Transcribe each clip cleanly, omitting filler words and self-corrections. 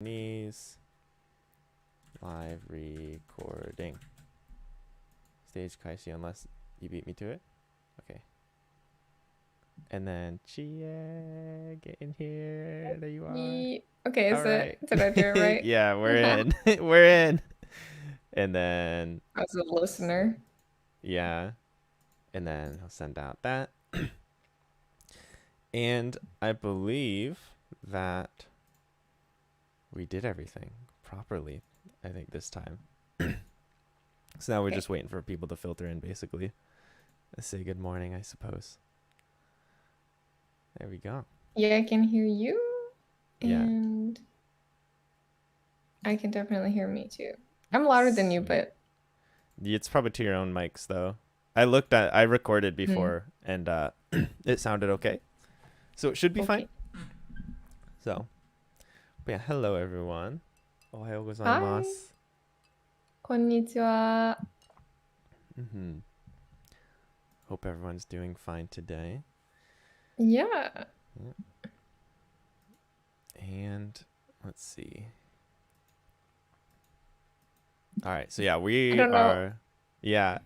Knees. Live recording. Stage Kaishi unless you beat me to it. Okay. And then Chie, get in here. There you are. Okay, All right. did I do it right? Yeah, we're in. We're in. And then As a listener. yeah. And then I'll send out that. And I believe that we did everything properly, I think, this time. So now we're just waiting for people to filter in, basically. Let's say good morning, I suppose. There we go. Yeah, I can hear you. Yeah. And I can definitely hear me too. I'm louder than you, but It's probably to your own mics, though. I recorded before, and it sounded okay. So it should be fine. So, but yeah, hello everyone. Ohayou gozaimasu. Konnichiwa. Hope everyone's doing fine today. Yeah. And let's see. All right, so yeah, we are. Yeah,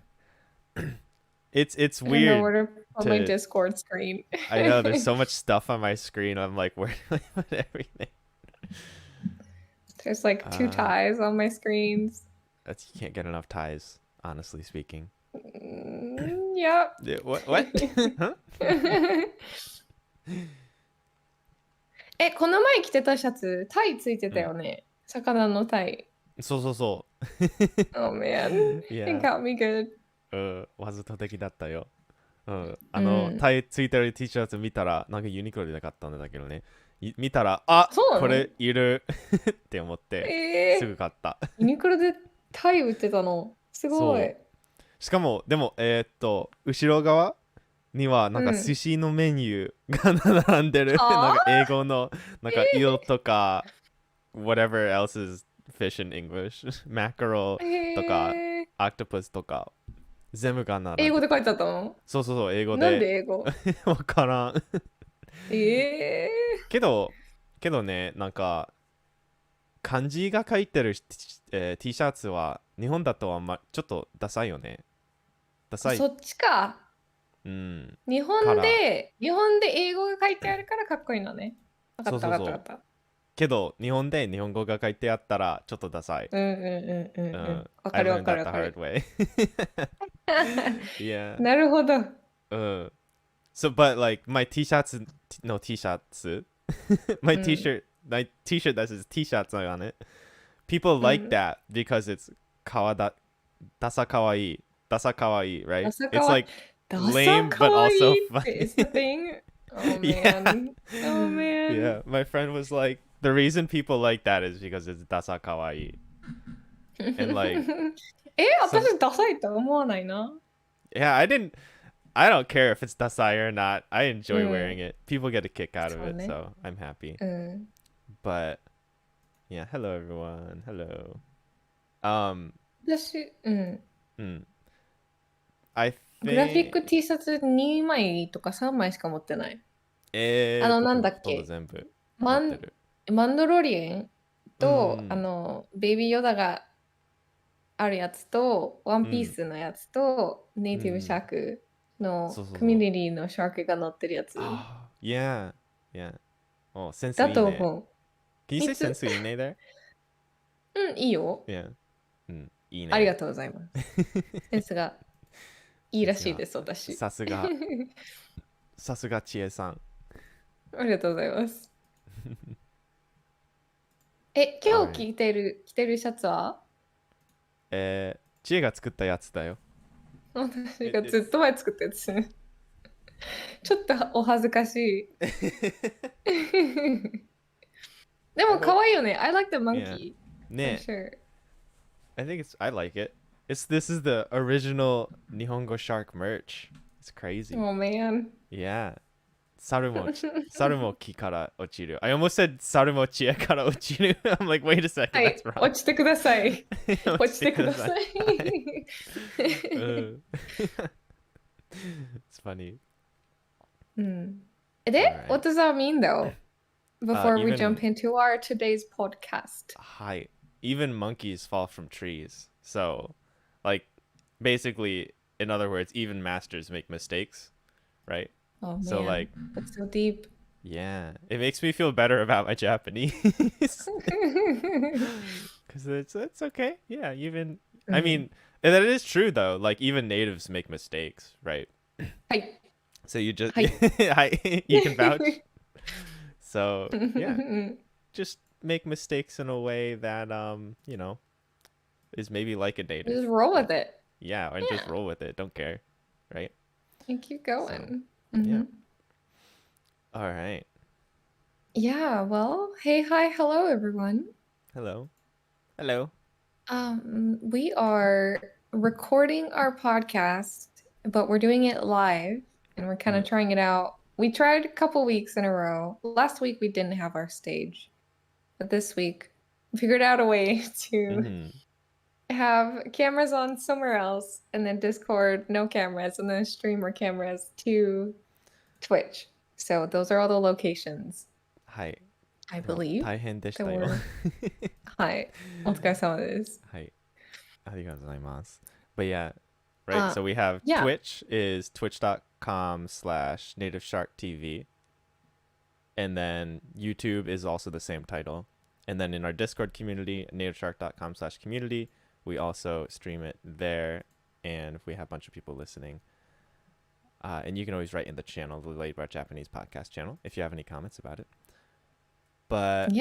it's weird. I don't know where to put my Discord screen. I know there's so much stuff on my screen. I'm like, where do I put everything? There's like 2 ties on my screens. You can't get enough ties, honestly speaking. Yep. What? Huh? この前着てたシャツ、タイついてたよね。魚のタイ。そう。Oh man. Yeah. It got me good. わざと的だったよ。タイついてる T シャツ見たら、なんかユニクロで買ったんだけどね。見たら、これいるって思って、すぐ買った。ユニクロでタイ売ってたの。すごい。しかも、でも、後ろ側には、なんか寿司のメニューが並んでる。なんか英語の、なんかeelとか、whatever else is fish in English. mackerel とか、octopus とか。全部が並んでる。英語で書いてあったの？そう、英語で。なんで英語？わからん。けどね、なんか、漢字が書いてる、T シャツは、日本だとちょっとダサいよね。ダサい。そっちか。日本で英語が書いてあるからかっこいいのね。わかった。けど、日本で日本語が書いてあったら、ちょっとダサい。わかる。I learned that the hard way. Yeah. なるほど。So, but like my T-shirts, no T-shirts, my T-shirt that says T-shirts on it. People like that because it's dasa kawaii, right? It's like lame but also funny. Is the thing. Oh man. Yeah. Oh man. Yeah, my friend was like, the reason people like that is because it's dasa kawaii. And like, 私ダサいと思わないな。Yeah, I don't care if it's dasai or not. I enjoy wearing it. People get a kick out of it, so I'm happy. But yeah, hello everyone. Hello. 私、I think グラフィック T シャツ2枚とか3枚しか持ってない。なんだっけ、マンドロリエンと、ベイビーヨダがあるやつと、ワンピースのやつと、ネイティブシャークのコミュニティのシャークが乗ってるやつ。Yeah. Oh, sensu いいね。だと思う。Can you say sensu いいね there? いいよ。Yeah. いいね。ありがとうございます。センスがいいらしいです、私。さすがちえさん。ありがとうございます。今日着てるシャツは？ちえが作ったやつだよ。私がずっと前作ったやつ。ちょっとお恥ずかしい。でも可愛いよね。I like the monkey. ね。For sure. I like it. This is the original Nihongo Shark merch. It's crazy. Oh man. Yeah. 猿も木から落ちる。I almost said 猿も知恵から落ちる。I'm like, wait a second, that's wrong. 落ちてください。落ちてください。It's funny. What does that mean though? before we even jump into our today's podcast. hi, even monkeys fall from trees. So, like, basically, in other words, even masters make mistakes, right? Oh So, man, like, that's so deep. yeah, it makes me feel better about my Japanese. Because it's okay. Yeah, even I Mm. mean, and that is true though. Like even natives make mistakes, right? はい。 So you just はい。you can vouch. So yeah, just make mistakes in a way that is maybe like a native. Just roll Right? with it. Yeah, and just Yeah. roll with it. Don't care, right? And keep So going. yeah. All right. Yeah, well, hey, hi, hello, everyone. Hello. Hello. We are recording our podcast, but we're doing it live and we're kind of trying it out. We tried a couple weeks in a row. Last week we didn't have our stage, but this week we figured out a way to Mm-hmm. have cameras on somewhere else and then Discord, no cameras, and then streamer cameras to Twitch. So those are all the locations, はい。 I もう believe. 大変でし That たよ。 were... はい。お疲れ様です。はい。ありがとうございます。But yeah, right. So we have Yeah. Twitch is twitch.com/nativesharktv. And then YouTube is also the same title. And then in our Discord community, nativeshark.com/community, we also stream it there. And if we have a bunch of people listening, and you can always write in the channel, the Late Bar Japanese podcast channel, if you have any comments about it. But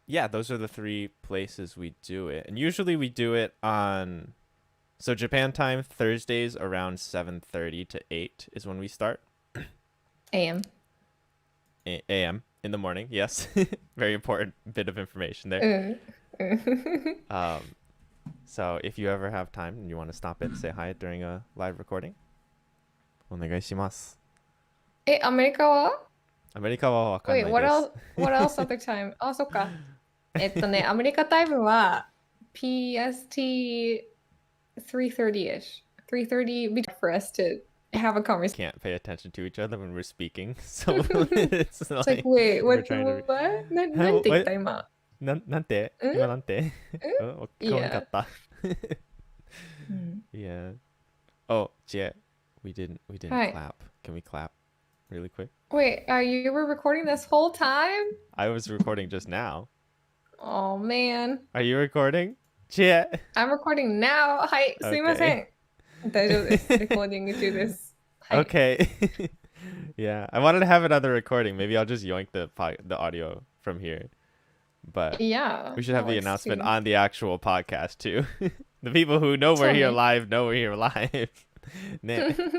yeah, those are the three places we do it. And usually we do it on, so Japan time, Thursdays around 7:30 to 8 is when we start. AM. AM in the morning, yes. Very important bit of information there. So if you ever have time and you want to stop in, say hi during a live recording, お願いします。アメリカは？アメリカはわかんないです。Wait, what else other time? あ、そっか。アメリカタイムは PST 3:30ish. 3:30 for us to have a conversation. Can't pay attention to each other when we're speaking. So it's like, wait, we're what? trying to... なんて言った今？なんて今なんて聞こえなかった。Yeah. Oh, yeah. We didn't clap. Can we clap really quick? Wait, you were recording this whole time? I was recording just now. Oh, man. Are you recording? Yeah. I'm recording now. はい、すいません。大丈夫です。Recording to this. Okay. Yeah, I wanted to have another recording. Maybe I'll just yoink the audio from here. But yeah, we should have the announcement on the actual podcast too. The people who know we're here live know we're here live.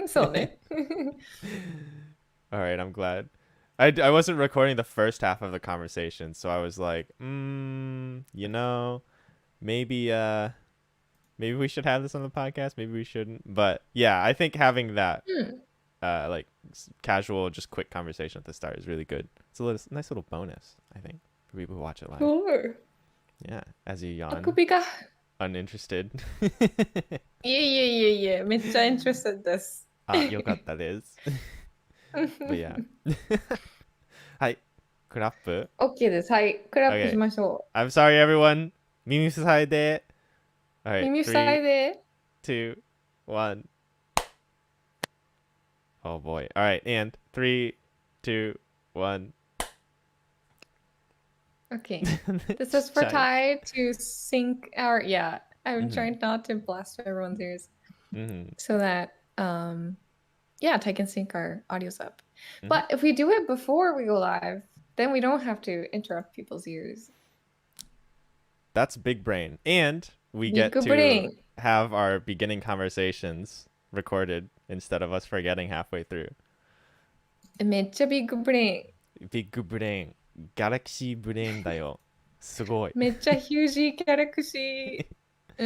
So All right, I'm glad. I wasn't recording the first half of the conversation, so I was like, maybe we should have this on the podcast. Maybe we shouldn't. But yeah, I think having that like casual, just quick conversation at the start is really good. It's a nice little bonus, I think, for people who watch it live. Sure. Yeah, as you yawn. Uninterested. Yeah. めっちゃ interested です。よかったです。But yeah. はい、クラップ。OK です。はい、クラップしましょう。I'm sorry, everyone. 耳塞いで。Alright, 耳塞いで。3, 2, 1. Oh boy. Alright, and 3, 2, 1. Okay. This is for Ty to sync our... Yeah, I'm trying not to blast everyone's ears. So that, Ty can sync our audios up. But if we do it before we go live, then we don't have to interrupt people's ears. That's big brain. And we get to have our beginning conversations recorded instead of us forgetting halfway through. めっちゃビッグブレイン。ビッグブレイン。ギャラクシーブレインだよ。すごい。めっちゃヒュージーギャラクシー。ジ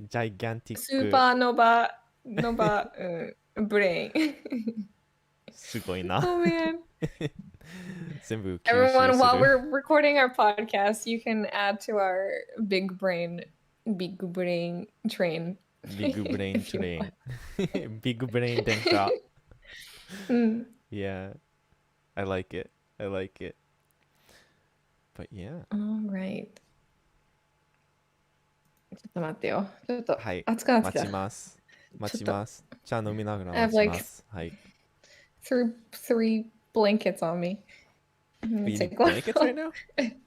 ャイガンティック。スーパーノバブレイン。すごいな。Oh man. 全部 Everyone, while we're recording our podcast, you can add to our big brain train. Big brain train. Big brain 電車。Yeah, I like it. I like it. But yeah. Alright. ちょっと待ってよ。ちょっとはい。暑くなってきた。待ちます。待ちちょっとます。茶飲みながら I 待 have ち like ます。はい。three blankets on me. You Let's need take one. blankets right now?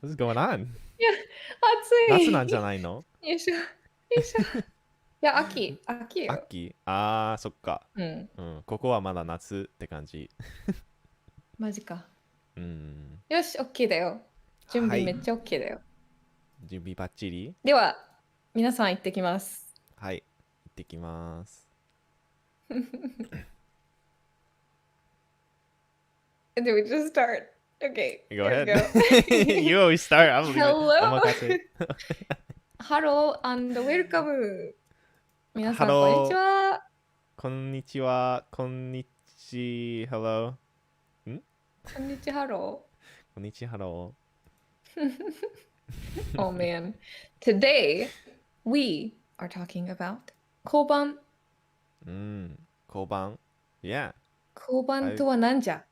What's going on? いや、夏なんじゃ暑い。ないの？よいしょ。よいしょ。いや、秋よ。秋？あー、そっか。うん。うん。ここはまだ夏って感じ。マジか。うん。よし、OK だよ。準はい。備めっちゃ OK だよ。準備バッチリ？では、皆さん行ってきます。はい。行ってきます。And then we just start. Okay. Go here we ahead. You always start. I'm leaving. Hello. お任せ。Hello and welcome. 皆さん、 Hello. こんにちは。こんにちは。こんにち。Hello. こんにちは、ハロこんにちは。Hello. ー。Oh man. Today, we are talking about 交番。うん。交番。Yeah. 交番とは何じゃ？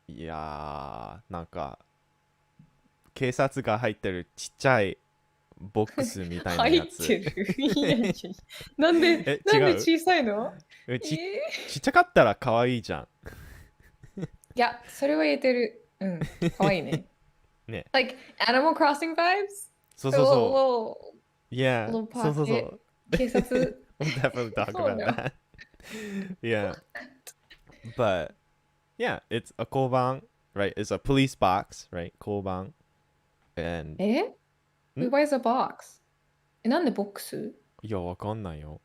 いやー、なんか、警察が入ってるちっちゃいボックスみたいなやつ。入ってる。いやいやなんで小さいの？ちっちゃかったら可愛いじゃん。いや、それは言えてる。うん、可愛いね。ね。Like Animal Crossing vibes? そうそうそう。Yeah. Little そうそうそ pocket. う。警察。We'll definitely talk about that. Yeah. But yeah, it's a 交番, right? It's a police box, right? 交番. And ？Why is a box? なんでボックス？いや、わかんないよ。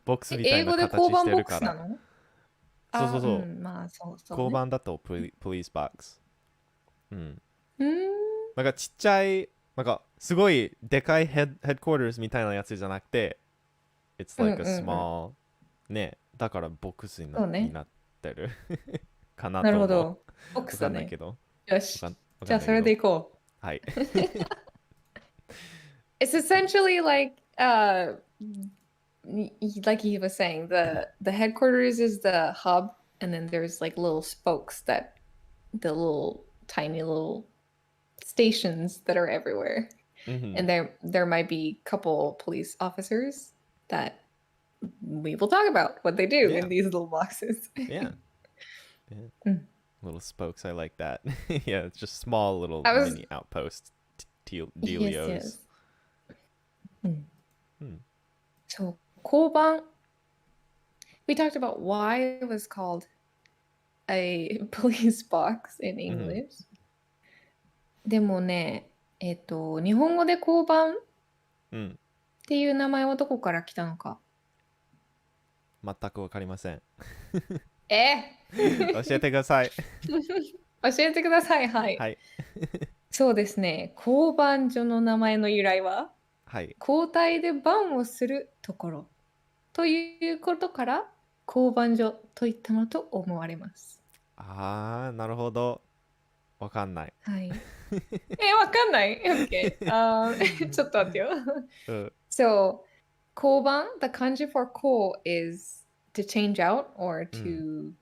ボックスみた英いな語で交形して番ボックスなるから。の？そうそうそう。まあそうそう、交番だとpolice box。うん。うん。なんかちっちゃい、なんかすごいでかいheadquarters みたいなやつじゃなくて、It's like a small、ね。だからボックスになってるかなと思う。なるほど。ボックスだわかんないね。けど。よし。じゃあそれでいこう。はい。It's essentially like like he was saying, the headquarters is the hub, and then there's like little spokes that the little tiny little stations that are everywhere. And there might be a couple police officers that we will talk about what they do in these little boxes. Yeah. Little spokes, I like that. Yeah, it's just small little mini outposts, dealios. So 交番, we talked about why it was called a police box in English. でもね、日本語で交番っていう名前はどこから来たのか。全くわかりません。教えてください。教えてください。はい。はい。そうですね。交番所の名前の由来は、はい、交代で番をするところということから交番所といったのと思われます。ああ、なるほど。わかんない。はい。わかんない ?OK。ちょっと待ってよ。So, 交番 the kanji for こう is to change out or to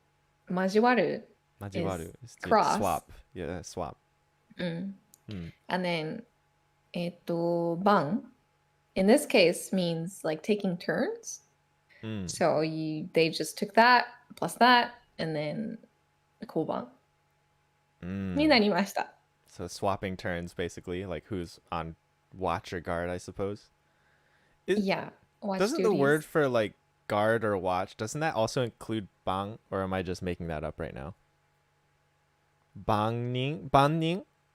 交わる。交わる。cross. Swap. Yeah, swap. And then, 番 in this case means like taking turns. So they just took that plus that and then 交番になりました。So swapping turns basically, like who's on watch or guard, I suppose. Yeah. Doesn't the word for like guard or watch, doesn't that also include bang, or am I just making that up right now? Banning?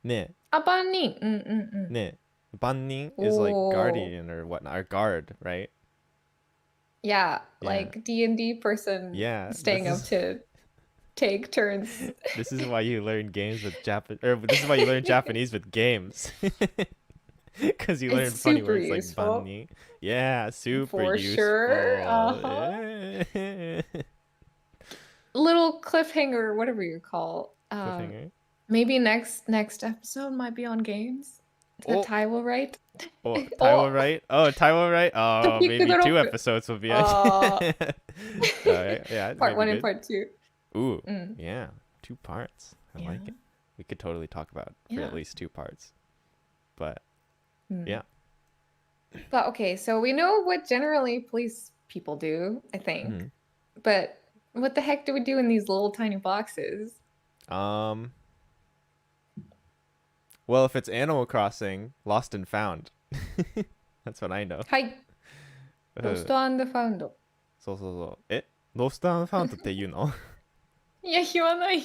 Ne. 番人。Ne. Banning is like guardian or whatnot, or guard, right? Yeah, like D&D person staying up to take turns. This is why you learn games with this is why you learn Japanese with games. Because you learn funny words like banning. Yeah, super useful. For sure. Little cliffhanger, whatever you call. Cliffhanger. Maybe next episode might be on games. Tai will write. Tai will write? Tai will write? Oh, maybe 2 episodes will be. Yeah, part 1 and part 2. Ooh, yeah. 2 parts. I Yeah. like it. We could totally talk about it for Yeah. at least 2 parts. But Mm. yeah. But okay, so we know what generally police people do, I think. Mhm. But what the heck do we do in these little tiny boxes? Well, if it's Animal Crossing, Lost and Found. That's what I know. はい。ロストファウンド。そうそうそう。ロストファウンドって言うの？いや、言わない。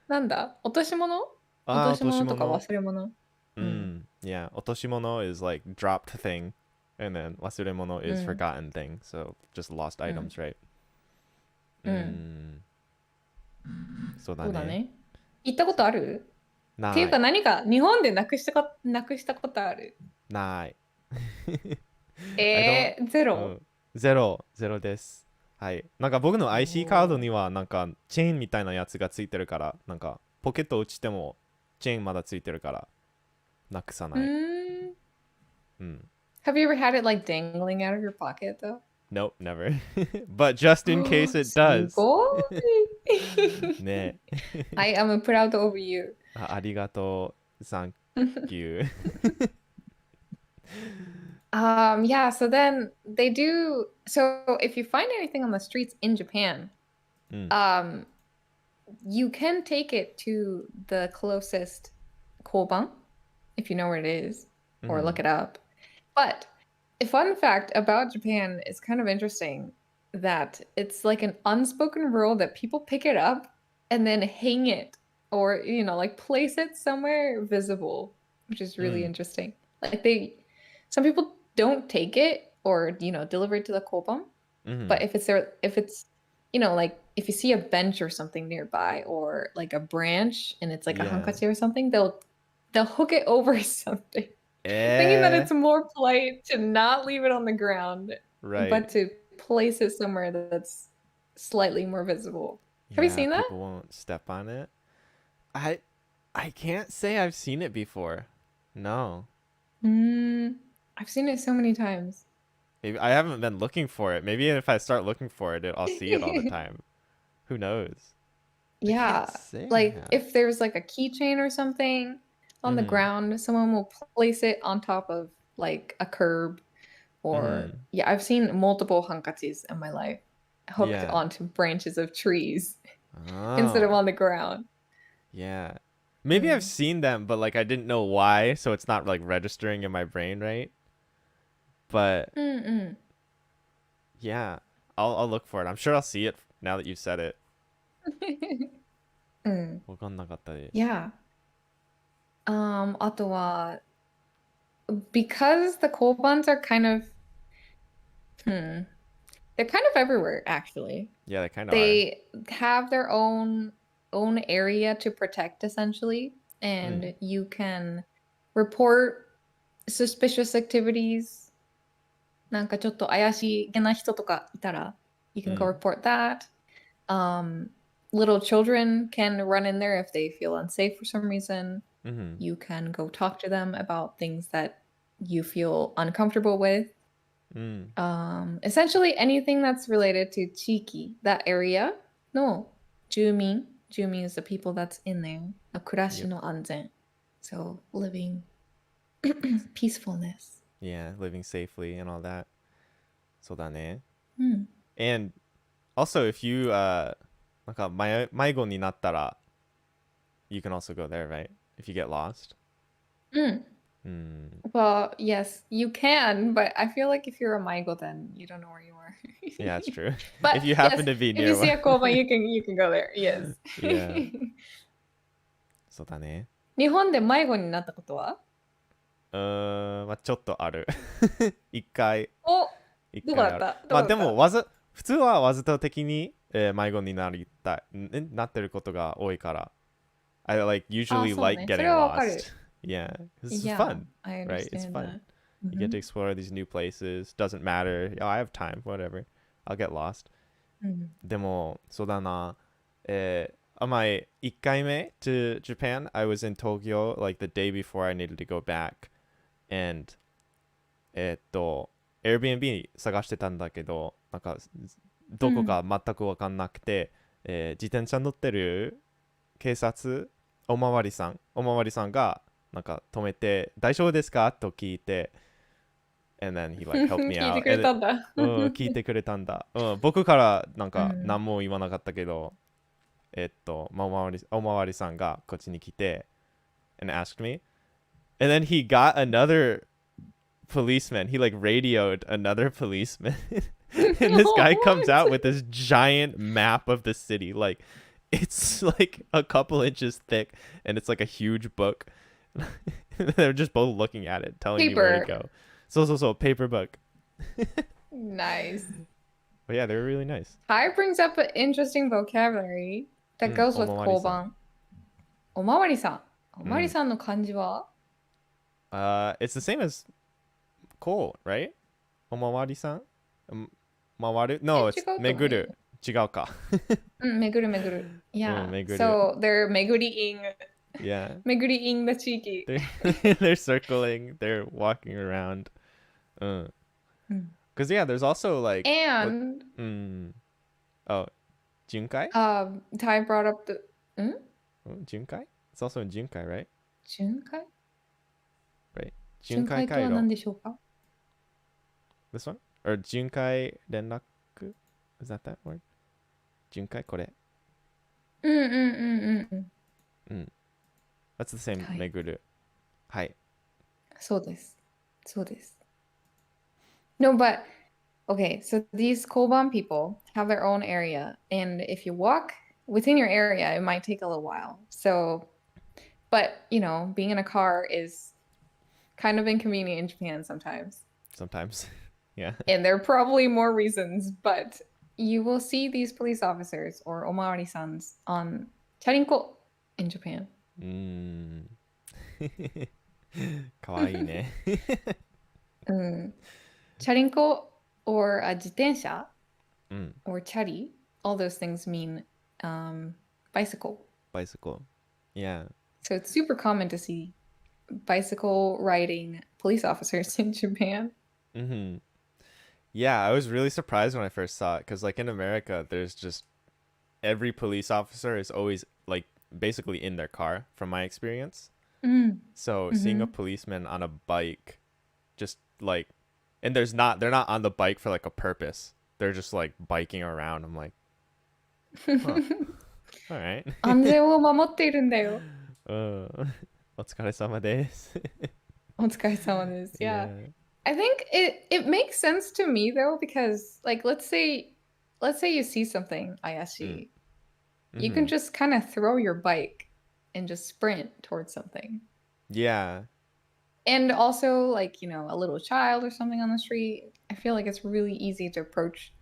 なんだ落とし物落とし物とか忘れ物。Yeah, 落とし物 is like dropped thing. And then 忘れ物 is forgotten thing. So just lost items, right? そうだね。行ったことある？っていうか何か日本でなくしたことある？ない。ゼロ？ゼロです。はい。なんか僕の IC カードにはなんかチェーンみたいなやつがついてるから、なんかポケット落ちてもチェーンまだついてるからなくさない。Have you ever had it like dangling out of your pocket though? Nope, never. But just in case it does. すごい。ね。I am proud of you. ありがとう。Thank you. Yeah, so then they do. So if you find anything on the streets in Japan, you can take it to the closest koban, if you know where it is, or look it up. But a fun fact about Japan is kind of interesting that it's like an unspoken rule that people pick it up and then hang it or, like place it somewhere visible, which is really interesting. Like some people don't take it or, deliver it to the koban. But if it's like if you see a bench or something nearby or like a branch and it's like a hankachi or something, they'll hook it over something. Thinking that it's more polite to not leave it on the ground, but to place it somewhere that's slightly more visible. Have you seen that? People won't step on it. I can't say I've seen it before. No. I've seen it so many times. Maybe I haven't been looking for it. Maybe if I start looking for it, I'll see it all the time. Who knows? Yeah. Like if there's like a keychain or something on the ground, someone will place it on top of like a curb or I've seen multiple hankachis in my life hooked onto branches of trees instead of on the ground. Yeah. Maybe I've seen them, but like I didn't know why, so it's not like registering in my brain, right? But yeah, I'll look for it. I'm sure I'll see it now that you said it. わかんなかったです。Yeah. あとは because the Kolbans are kind of they're kind of everywhere actually. Yeah, they kind of They have their own area to protect essentially, and you can report suspicious activities. なんかちょっと怪しげな人とかいたら you can go report that. Little children can run in there if they feel unsafe for some reason. You can go talk to them about things that you feel uncomfortable with. Essentially anything that's related to chiki, that area. No, jumin. Jumin is the people that's in there. 暮らしの安全. So living peacefulness. Yeah, living safely and all that. そうだね。And also if you なんか迷子になったら you can also go there, right? If you get lost. Well, yes, you can, but I feel like if you're a Maigo, then you don't know where you are. Yeah, that's true. But if you happen to be near if you see a koban, you can go there. Yes. Yeah. そうだね。日本で迷子になったことは？まあちょっとある。一回。どうだった？まあでも普通はわざと的に、迷子になってることが多いから。I like usually like getting lost. Yeah, it's fun, right? It's fun. You get to explore these new places. Doesn't matter. Oh, I have time. Whatever. I'll get lost. でもそうだな。On my 1回目 to Japan, I was in Tokyo like the day before I needed to go back. And Airbnb 探してたんだけど、なんかどこか全く分かんなくて、自転車乗ってる警察おまわりさんがなんか止めて大丈夫ですかと聞いて and then he like helped me 聞いて out くれたんだ。聞いてくれたんだ、僕からなんかうん。何も言わなかったけどおまわりさんがこっちに来て and asked me and then he got another policeman. He like radioed another policeman. And this guy comes out with this giant map of the city. Like it's like a couple inches thick and it's like a huge book. They're just both looking at it, telling me where to Paper. go. So paper book. Nice. But yeah, they were really nice. Kai brings up an interesting vocabulary that goes with おまわりさん。交番。おまわりさん。おまわりうん。さんの漢字は It's the same as Cole, right? おまわりさん回る No, 違 it's うと思うよ。巡る。違うか。巡る巡る。Yeah. 巡る。 So they're 巡りing Yeah. 巡りing the 地域。They're circling, they're walking around. Because yeah, there's also like And oh, Junkai? Ty brought up the Junkai? It's also in Junkai, right? 巡回 Right. 巡 Junkai 回とは Kaigo. 何でしょうか This one? Or Junkai Renraku? Is that word? Junkai これ。That's the same はい。巡る。はい。そうです。そうです。No, but okay, so these Koban people have their own area, and if you walk within your area, it might take a little while. So, but you know, being in a car is kind of inconvenient in Japan sometimes. Sometimes. Yeah. And there are probably more reasons, but you will see these police officers or omawari-sans on charinko in Japan. かわいいね。Charinko or a jitensha うん。 or chari, all those things mean bicycle. Bicycle. Yeah. So it's super common to see bicycle riding police officers in Japan. Yeah, I was really surprised when I first saw it because, like, in America, there's just every police officer is always like basically in their car, from my experience. So seeing a policeman on a bike, just like, and they're not on the bike for like a purpose. They're just like biking around. I'm like, huh, all right. 安全を守っているんだよ。お疲れ様です。お疲れ様です。Yeah. Yeah. I think it makes sense to me though, because like let's say you see something ayashi, you can just kind of throw your bike and just sprint towards something. Yeah. And also like, you know, a little child or something on the street, I feel like it's really easy to approach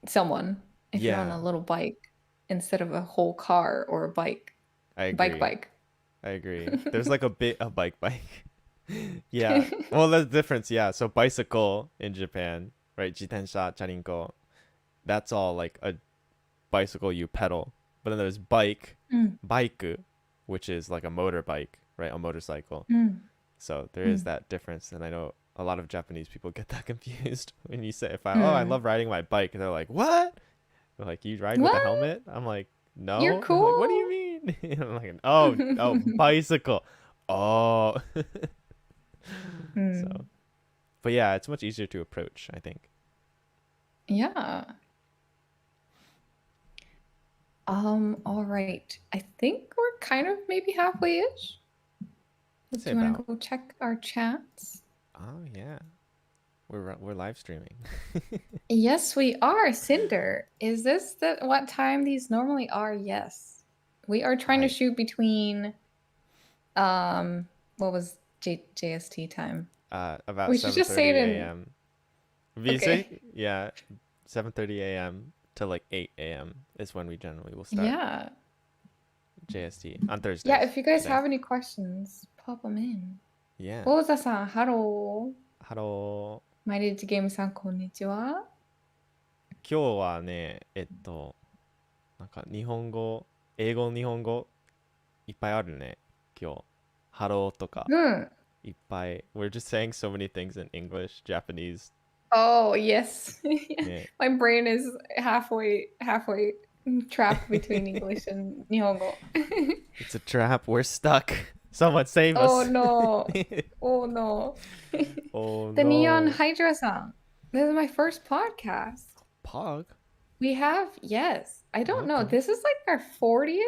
someone if you're on a little bike instead of a whole car or a bike. I agree. Bike. I agree. There's like a bike. Yeah. Well, there's difference. Yeah. So bicycle in Japan, right? Jitensha, charinko. That's all like a bicycle you pedal. But then there's bike, which is like a motorbike, right? A motorcycle. So there is that difference. And I know a lot of Japanese people get that confused when you say, I love riding my bike. And they're like, what? They're like, you ride with a helmet? I'm like, no. You're cool. Like, what do you mean? I'm like, oh, bicycle. Oh. So, but yeah, it's much easier to approach, I think. Yeah. All right. I think we're kind of maybe halfway-ish. Do you want to go check our chats? Oh, yeah. We're live streaming. Yes, we are. Cinder, is this what time these normally are? Yes. We are trying to shoot between what was JST time? About we should just say it in a.m. Okay. Yeah, 7:30 a.m. to like 8 a.m. is when we generally will start. Yeah. JST on Thursday. Yeah, if you guys have any questions, pop them in. Yeah. Oza-san, hello. Hello. 毎日ゲームさん、こんにちは。今日はね、なんか英語の日本語いっぱいあるね、今日。ハローとか。いっぱい。We're just saying so many things in English, Japanese. Oh, yes. My brain is halfway Trapped between English and Nihongo. It's a trap. We're stuck. Someone save Oh us. no. Oh no. Oh The Neon no. Hydra-san. This is my first podcast. Pog? We have, yes. I don't know. Okay. This is like our 40th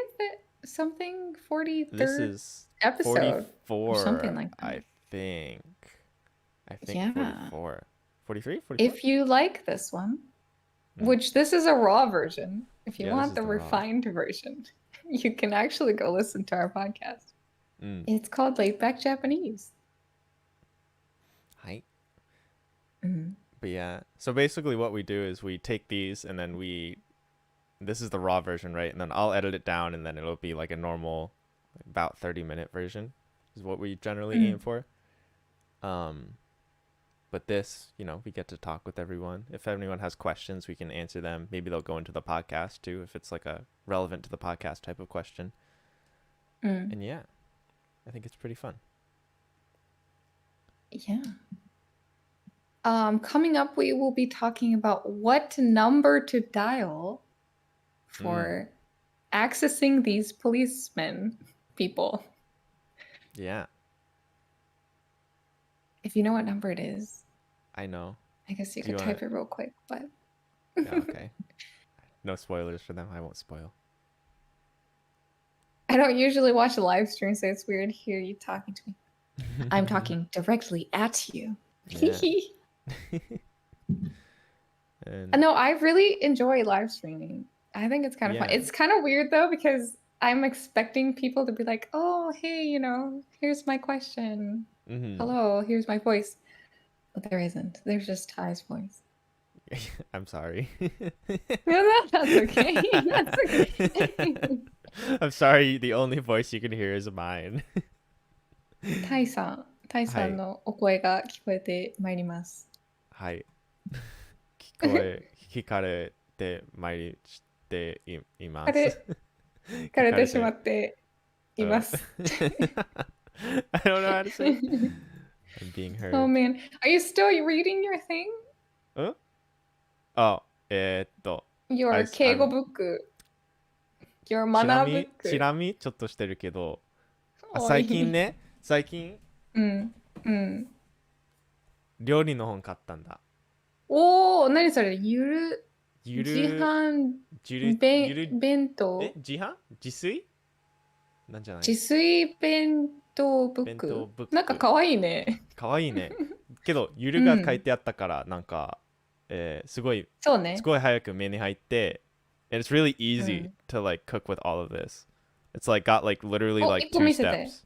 something, 43rd This is episode. 44. Or something like that. I think Yeah. 44. 43? 44? If you like this one, Mm. which this is a raw version, if you Yeah, this want is the the raw. refined version, you can actually go listen to our podcast. Mm. It's called Laid Back Japanese. Hi. Mm. But yeah, so basically what we do is we take these and then this is the raw version, right? And then I'll edit it down and then it'll be like a normal, about 30-minute version is what we generally aim for. But this, we get to talk with everyone. If anyone has questions, we can answer them. Maybe they'll go into the podcast too, if it's like a relevant to the podcast type of question. And yeah, I think it's pretty fun. Yeah. Coming up, we will be talking about what number to dial for accessing these policemen people. Yeah. If you know what number it is, I know. I guess you could type it real quick, but yeah, okay. No spoilers for them. I won't spoil. I don't usually watch a live stream, so it's weird to hear you talking to me. I'm talking directly at you. No, I really enjoy live streaming. I think it's kind of fun. It's kind of weird though, because I'm expecting people to be like, oh, hey, here's my question. Hello, here's my voice. But there isn't. There's just Ty's voice. I'm sorry. No, that's okay. That's okay. I'm sorry, the only voice you can hear is mine. タイさんのお声が聞こえてまいります。はい。聞かれてまいています。聞かれてしまっています。I don't know how to say it. I'm being heard. Oh man. Are you still reading your thing? Oh, Your 敬語ブック。Your マナーブック。チラ見ちょっとしてるけど、最近料理の本買ったんだ。おー、何それ？自販弁当？自販？自炊？なんじゃない？自炊弁当ブック。なんかかわいいね。かわいいね。けど、ゆるが書いてあったから、なんか、すごい早く目に入って、and it's really easy to like cook with all of this. It's like got like literally like 2 steps.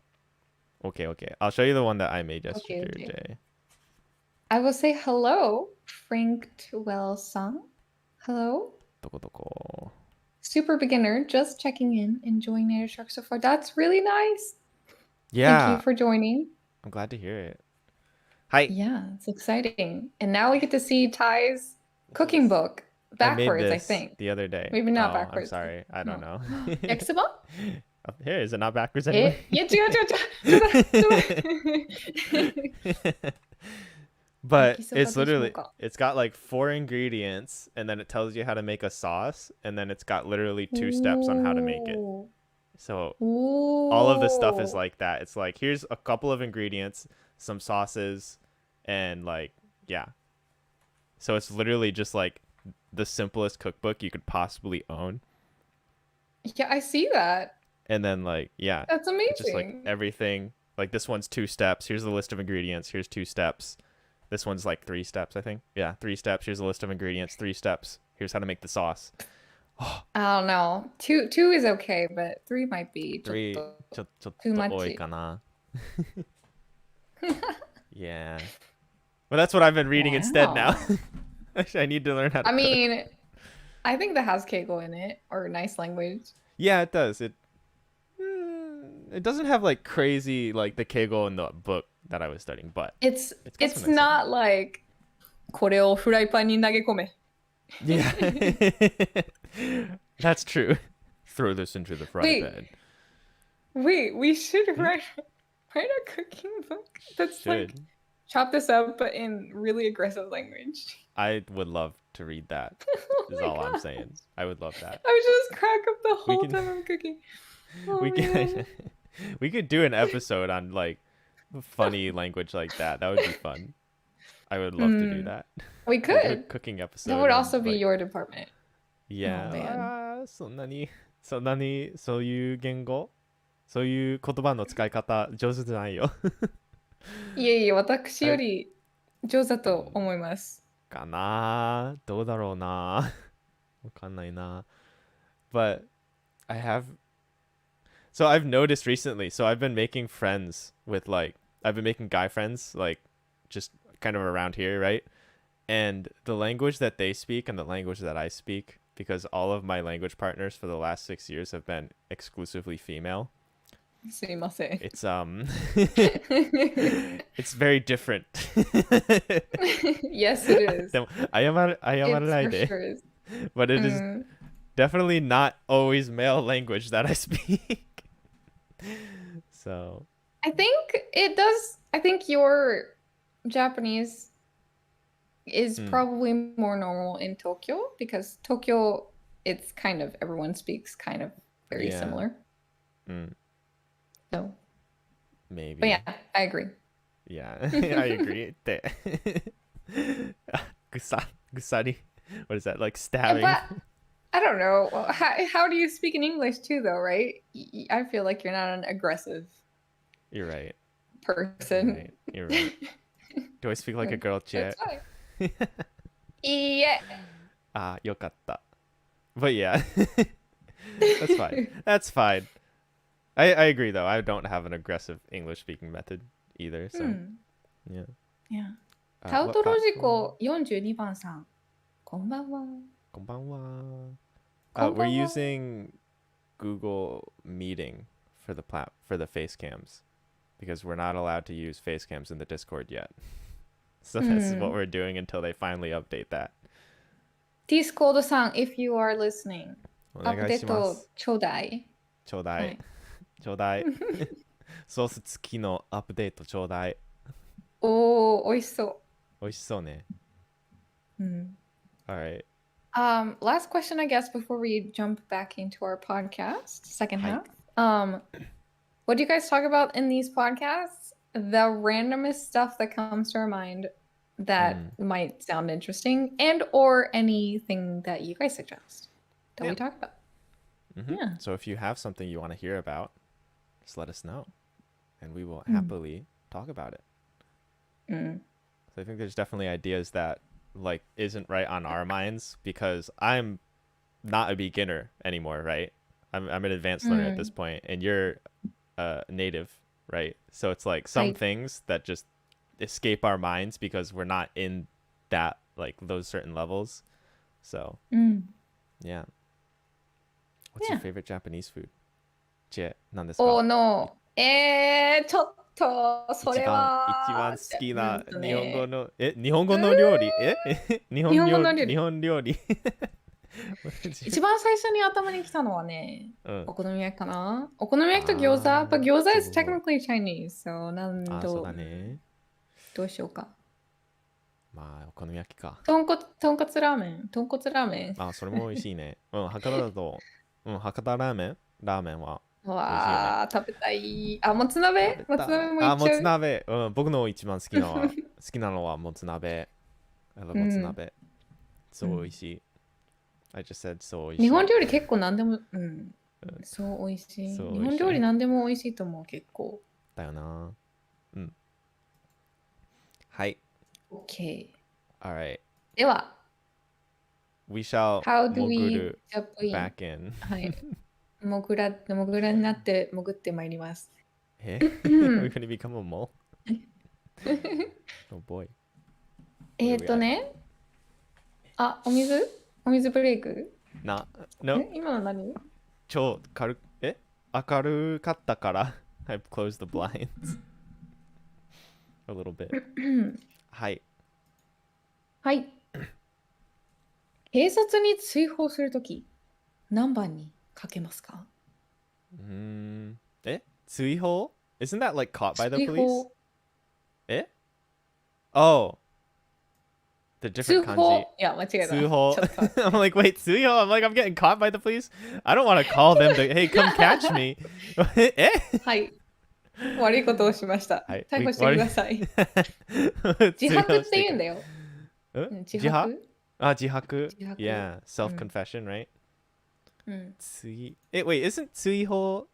Okay. I'll show you the one that I made yesterday. Okay. I will say hello, Frank Twell-san. Hello. どこ Super beginner, just checking in, enjoying Native Shark so far. That's really nice. Yeah. Thank you for joining. I'm glad to hear it. Hi. Yeah, it's exciting. And now we get to see Ty's cooking book backwards, I think. The other day. Maybe not backwards. I'm sorry. I don't know. Eczema? Here, is it not backwards anyway? But it's literally, it's got like 4 ingredients and then it tells you how to make a sauce and then it's got literally 2 steps on how to make it. So all of the stuff is like that. It's like, here's a couple of ingredients, some sauces, and like, yeah. So it's literally just like the simplest cookbook you could possibly own. Yeah, I see that. And then like, yeah. That's amazing. Just like everything, like this one's 2 steps. Here's the list of ingredients. Here's 2 steps. This one's like 3 steps, I think. Yeah, 3 steps. Here's a list of ingredients. 3 steps. Here's how to make the sauce. I don't know. 2 is okay, but 3 might be 3 too much. Yeah. Well, that's what I've been reading instead now. Actually, I need to learn how to cook. I think that has keigo in it, or nice language. Yeah, it does. It doesn't have like crazy like the keigo in the book that I was studying, but it's not like これをフライパンに投げ込め. Yeah. That's true. Throw this into the frying pan. Wait, we should write a cooking book that's like chop this up in really aggressive language. I would love to read that. Oh Is my all I'm God. saying. I would love that. I would just crack up the We whole can time I'm cooking. Oh we man. can we could do an episode on like funny language like that. That would be fun. I would love to do Mm, that. we We'll do a could. cooking That episode would on also be like your department. Oh yeah. man. そんなにそういう言語そういう言葉の使い方上手じゃないよ。いえいえ、私よはい。り上手だうとん思います。かなどうだろうなわかんないな。But I have so I've noticed recently, so I've been making friends with like I've been making guy friends like just kind of around here, right? And the language that they speak and the language that I speak, because all of my language partners for the last 6 years have been exclusively female. すいません。It's it's very different. Yes, it is. でも謝ら It ない for で。 sure is. But it is うん。definitely not always male language that I speak. So I think it does. I think your Japanese is うん probably more normal in Tokyo because Tokyo, it's kind of everyone speaks kind of very Yeah. similar. うん So, but maybe. yeah, I agree. Yeah, I agree. ってぐさり What is that? Like stabbing? But I don't know. How do you speak in English too, though, right? I feel like you're not an aggressive You're right. person. You're right. Do I speak like a girl, That's Chet? fine. Yeah. Ah, よかった. But yeah. That's fine. That's fine. I agree though. I don't have an aggressive English speaking method either. So yeah. Yeah. What タウトロジ platform? コ42番さん。こんばんは。こんばんは。こんば We're んは。 using Google Meeting for the face cams because we're not allowed to use face cams in the Discord yet. So this is what we're doing until they finally update that. Discord さん、if you are listening, おアップデー願いしますト。ちょうだい。ちょうだ。はいい。ちょうだい。ソース付きのアップデートちょうだい。おー、美味しそ美味しそうね。う。うん。Alright. Last question, I guess, before we jump back into our podcast, second はい。 half. What do you guys talk about in these podcasts? The randomest stuff that comes to our mind う that ん。 might sound interesting and or anything that you guys suggest that we Yeah. talk about. Mhm. Yeah. So if you have something you want to hear about, just let us know. And we will うん。 happily talk about it. うん。 So I think there's definitely ideas that like isn't right on our minds because I'm not a beginner anymore, right? I'm an advanced learner at this うん。 point, and you're native, right? So it's like は some い。 things that just escape our minds because we're not in that like those certain levels. So うん。 yeah. What's your Yeah. favorite Japanese food? チェ、何です Oh か no. ちょっと、それ一番は、好きな日本語ね。の、日本語の料理日日本日本語の料理。本料理一番最初に頭に来たのはね、うん。お好み焼きかな。お好み焼きと餃子。But 餃子 is そう。 technically Chinese. So そうだね。どうしようか。まあ、お好み焼きか。とんかつラーメン。豚骨ラーメン。それも美味しいね。博多だと、博多ラーメンは美味しいよね。わあ、食べたい。もつ鍋もつ鍋もいっもちゃう。つ鍋。僕の一番好きなのはもつ鍋。もつ鍋。そう美味しい。I just said そう美味しい。日本料理結構何でも、そう美味しい。日本料理何でも美味しいと思う、結構。だよな。はい。OK。Alright. では、We shall How do 潜 we る jump in? back in. はい。モグラになって潜ってまいります。We're gonna become a mole? Oh boy. ね。お水ブレイクNo. 今の何超明るかったから I've closed the blinds a little bit. はい。はい。警察に追放するとき、何番にかけますか？追放 Isn't that like caught by the 追 police? 放。Oh, the 通 different 報 kanji. いや、間違えた。ちょっ Tsuho. と待って I'm like, wait, Tsuyo? I'm like, I'm getting caught by the police. I don't want to call them to, hey, come catch me. えはい。悪いことをしました。はい。逮捕してください。自白って言うんだよ。自自白白自白自白 Yeah, self-confession, right? うん。Wait, isn't Tsuiho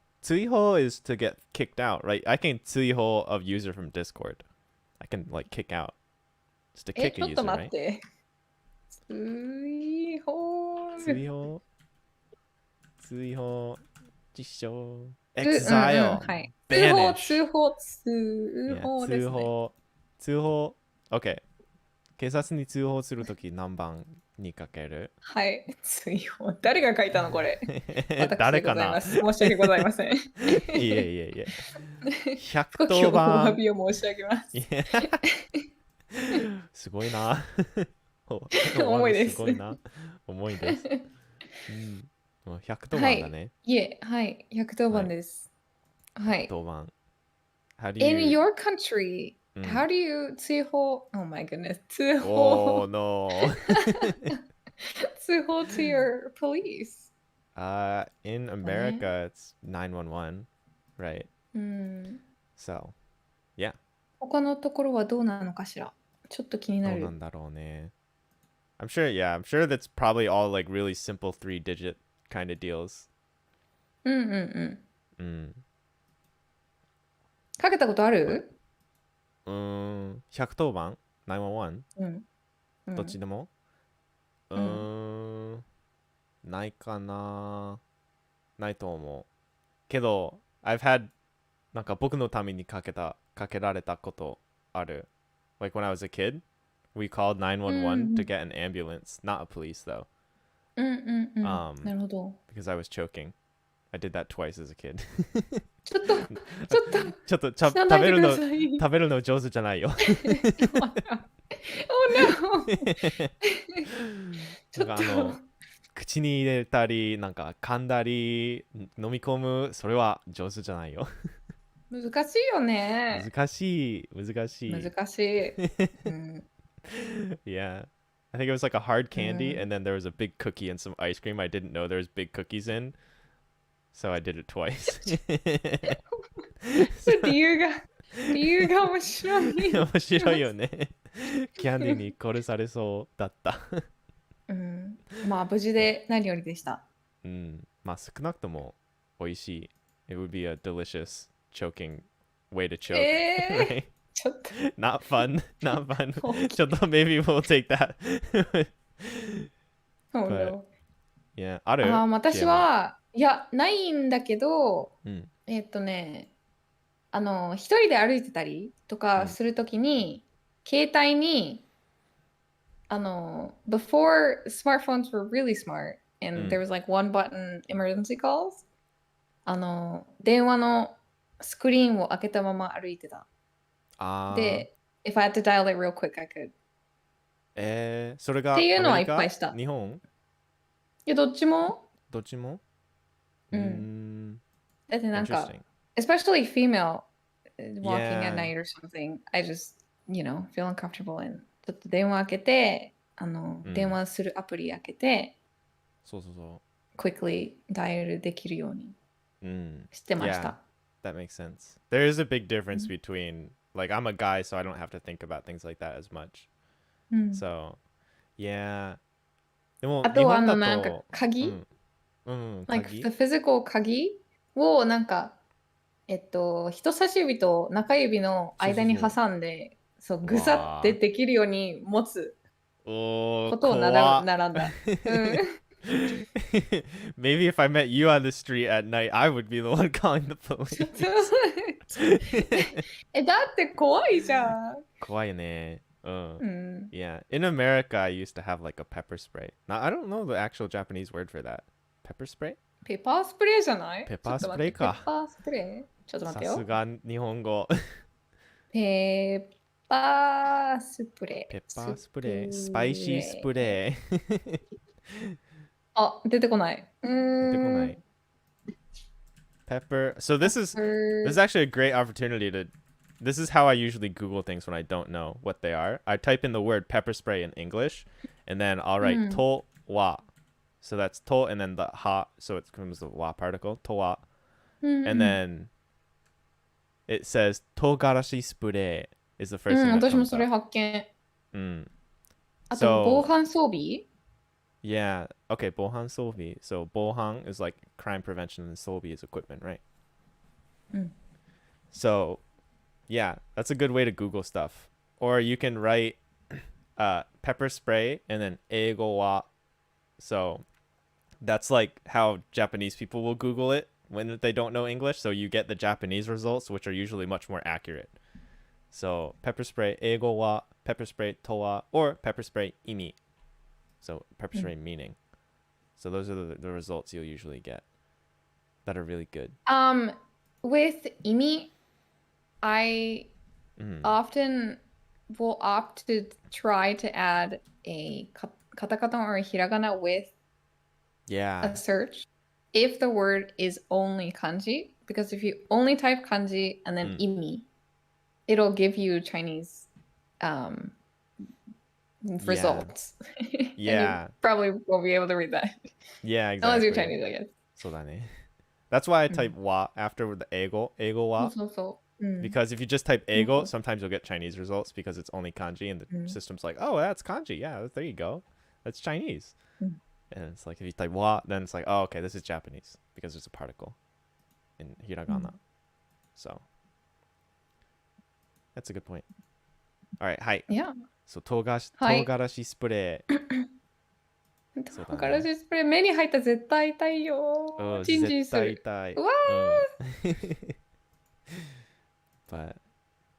is to get kicked out, right? I can Tsuiho of user from Discord. I can like kick out. Just to ち kick a ょっと user, 待っ right? て。追放。Tsuiho,実証、うんうん exile, はい。banish. 通報 Yeah, ですね。通報。OK。警察に通報するとき何番にかける？はい。追放。誰が書いたのこれ。私誰かな？でございます。申し訳ございません。いえいえいえ。少しお110番。詫びを申し上げます。すごいな。重いです。すごいな。重いです。もう110はい。番だね。いえ、はい。110番です。はい。110番。How do In you... your country, how do you 通報 Oh my goodness. 通報 Oh no. 通報 to your police. In America, it's 911, right? うん。 So, yeah. 他のところはどうなのかしら。ちょっと気になる。どうなんだろうね。I'm sure that's probably all like really simple 3-digit kind of deals. うんうんうん。うん。かけたことある110番 ?911? うん。うんどっちでもないかな。ないと思う。けど、I've had なんか僕のためにかけられたことある。Like when I was a kid, we called 911 to get an ambulance, not a police though. うんうんうん。なるほど。Because I was choking. I did that twice as a kid. ちょっと、ちょっと死なないでください。食べるの上手じゃないよ。Oh no! ちょっと。口に入れたり、なんか噛んだり、飲み込む、それは上手じゃないよ。難しいよね。難しい。難しい。Yeah. I think it was like a hard candy, and then there was a big cookie and some ice cream I didn't know there was big cookies in. So I did it twice. 理由が面白い。面白いよね。キャンディーに殺されそうだった。まあ無事で何よりでした。まあ少なくとも美味しい。It would be a delicious choking way to choke. Right? ちょっと。Not fun. Not fun. ちょっと maybe we'll take that. Oh no. Yeah. ある？私は、いや、ないんだけど、一人で歩いてたりとかするときに、携帯に、before smartphones were really smart and there was like one button emergency calls 電話のスクリーンを開けたまま歩いてた。で、if I had to dial it real quick, I could. それがっていうのはいっぱいした。日本？いや、どっちも？どっちも？だってなんか、especially female walking at night or something, I just, feel uncomfortable and ちょっと電話開けて、電話するアプリ開けて、quickly ダイヤルできるようにしてました。That makes sense. There is a big difference between, like, I'm a guy, so I don't have to think about things like that as much. So, yeah. でもあとはなんか鍵、like the physical 鍵をなんか人差し指と中指の間に挟んでぐさってできるように持つことを習んだ。Maybe if I met you on the street at night, I would be the one calling the police. だって怖いじゃん。怖いね。Yeah. In America, I used to have like a pepper spray. Now, I don't know the actual Japanese word for that. Pepper spray? ペッパースプレーじゃない？ペッパースプレーか。ペッパースプレー？ちょっと待ってよ。さすが日本語。ペッパースプレー。ペッパースプレー。スパイシースプレー。あ、出てこない。出てこない。Pepper. So this is actually a great opportunity to this is how I usually Google things when I don't know what they are. I type in the word pepper spray in English, and then I'll write to wa. So that's to and then the ha, so it becomes the wa particle, to wa. And then it says togarashi spray is the first thing that 私も comes それ up. 発見。あと、 So 防犯装備 yeah, okay, bohan sobi. So bohan is like crime prevention and sobi is equipment, right? So yeah, that's a good way to Google stuff. Or you can write pepper spray and then eigo wa. So that's like how Japanese people will Google it when they don't know English. So you get the Japanese results, which are usually much more accurate. So pepper spray eigo wa, pepper spray to wa, or pepper spray imi. So pepper spray meaning. So those are the results you'll usually get that are really good. With imi, I often will opt to try to add a katakana or a hiragana with a search if the word is only kanji. Because if you only type kanji and then imi, it'll give you Chinese results. Yeah. And you probably won't be able to read that. Yeah, exactly. Unless you're Chinese, I guess. そうだね. That's why I type wa after the eigo wa. Because if you just type eigo, sometimes you'll get Chinese results because it's only kanji and the system's like, oh, that's kanji. Yeah, there you go. That's Chinese. And it's like if you type wa, then it's like, oh, okay, this is Japanese because there's a particle in hiragana. So that's a good point. All right, hi. Yeah. So togarashi spray. 唐辛子スプレー目に入ったら絶対痛いよ。チンチンする。絶対痛い。うわー。But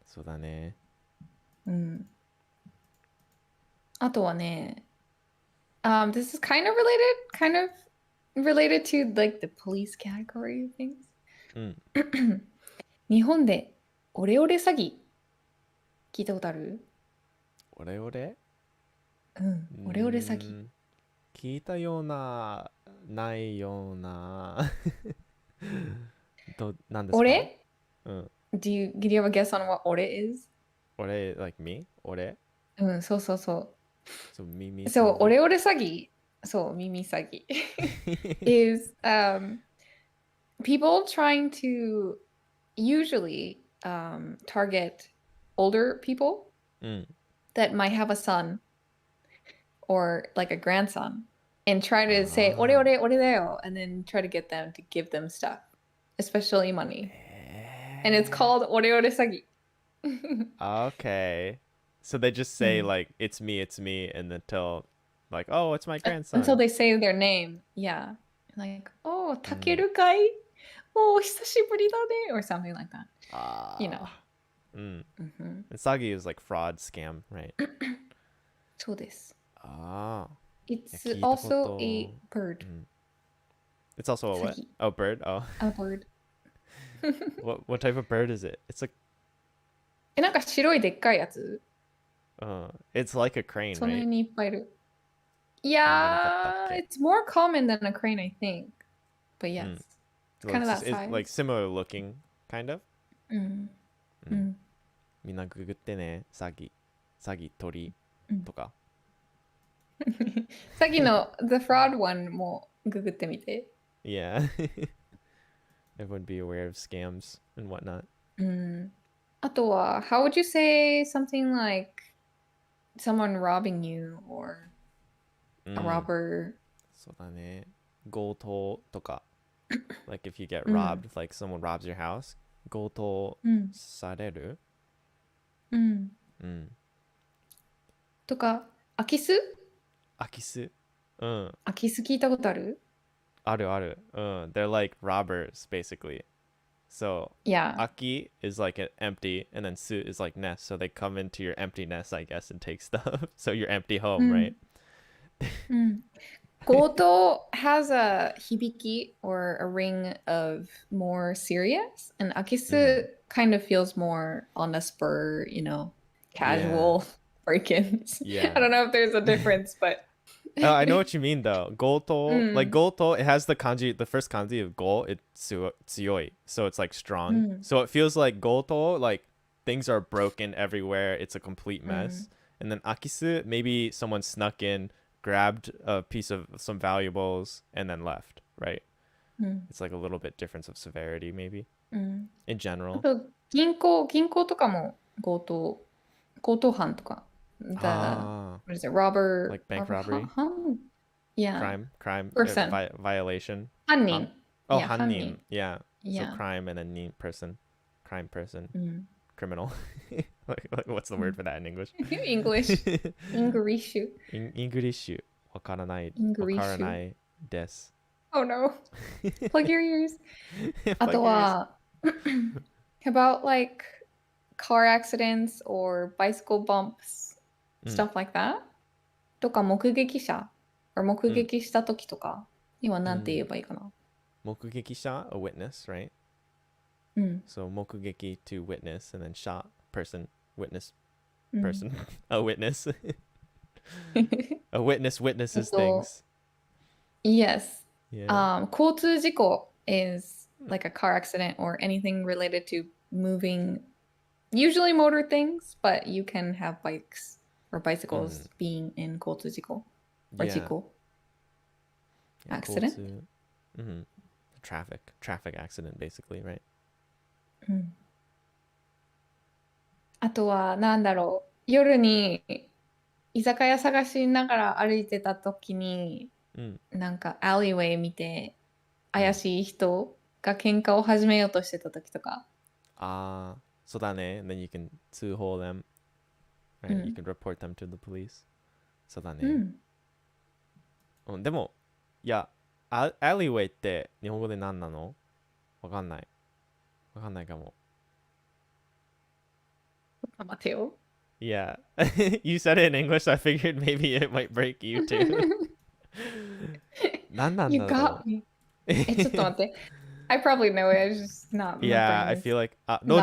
そうだね。あとはね、this is kind of related to like the police category of things. 日本でオレオレ詐欺聞いたことある？オレオレ？オレオレ詐欺。聞いたような、ないような。何ですか？俺？Do you have a guess on what 俺 is? 俺 like me? 俺？そうそうそう。そう、耳詐欺。そう、オレオレ詐欺。そう、耳詐欺。is people trying to usually target older people that might have a son or like a grandson and try to say, ore, ore, ore da yo, and then try to get them to give them stuff, especially money. And it's called ore ore sagi. Okay. So they just say like, it's me, and then tell like, oh, it's my grandson. Until they say their name. Yeah. Like, oh, Takeru kai? Oh, hisashiburi da ne? Or something like that. You know. And sagi is like fraud, scam, right? そうです。Ah. It's also a bird. It's also a what? Oh, bird? Oh. A bird. What type of bird is it? It's like なんか白いでっかいやつ It's like a crane, その right? 辺にいっぱいいる。Yeah, it's more common than a crane, I think. But yes, it's kind of that size. It's like similar looking, kind of. みんなググってね、詐欺、鳥とか。さっきの The Fraud one もググってみて。Yeah. Everyone be aware of scams and whatnot. あとは、how would you say something like someone robbing you or a robber? そうだね。強盗とか。Like if you get robbed, like someone robs your house, 強盗されるとか、空き巣空き巣空き巣聞いたことあるあるある。They're like robbers, basically. So, yeah. Aki is like an empty, and then Su is like nest. So they come into your empty nest, I guess, and take stuff. So your empty home, right? 強盗 has a hibiki or a ring of more serious, and akisu kind of feels more on the spur, you know, casual break-ins. Yeah. I don't know if there's a difference, but I know what you mean though. Goto, like goto, it has the kanji, the first kanji of go, it's tsuyoi, so it's like strong. So it feels like goto, like things are broken everywhere. It's a complete mess. And then akisu, maybe someone snuck in, grabbed a piece of some valuables, and then left, right? It's like a little bit difference of severity, maybe, in あ general. と、銀行とかも強盗犯とか。Ah, What is it? Robber, like bank robber, robbery, yeah, crime, person. violation. 犯人。Oh, Yeah, 犯人。 hannin. Yeah. So Yeah. crime and then nin person. Crime person. うん。Criminal. like, what's the word for that in English? English. English. English. わからない。 English. わからないです。Oh no. Plug your ears. Plug あと your ears. は、about like car accidents or bicycle bumps, stuff like that. とか目撃者 or 目撃した時とかには何て言えばいいかな。目撃者 a witness, right? うん。 So 目撃 to witness and then shot person, witness person, a witness. A witness witnesses things. Yes. Yeah. 交通事故 is like a car accident or anything related to moving, usually motor things, but you can have bikes or bicycles being in 交通事故 or 事故 accident. Traffic accident basically, right? あとはなんだろう、夜に居酒屋探しながら歩いてた時に、なんかアリーウェイ見て怪しい人が喧嘩を始めようとしてた時とか。そうだね。And then you can 通報 them, right? You can report them to the police. そうだね。でも、いや、アリーウェイって日本語で何なの？わかんないかも。待てよ。Yeah. You said it in English, so I figured maybe it might break you too. 何なんだろう You got me. ちょっと待って。I probably know it. I just not. Yeah, I feel like 路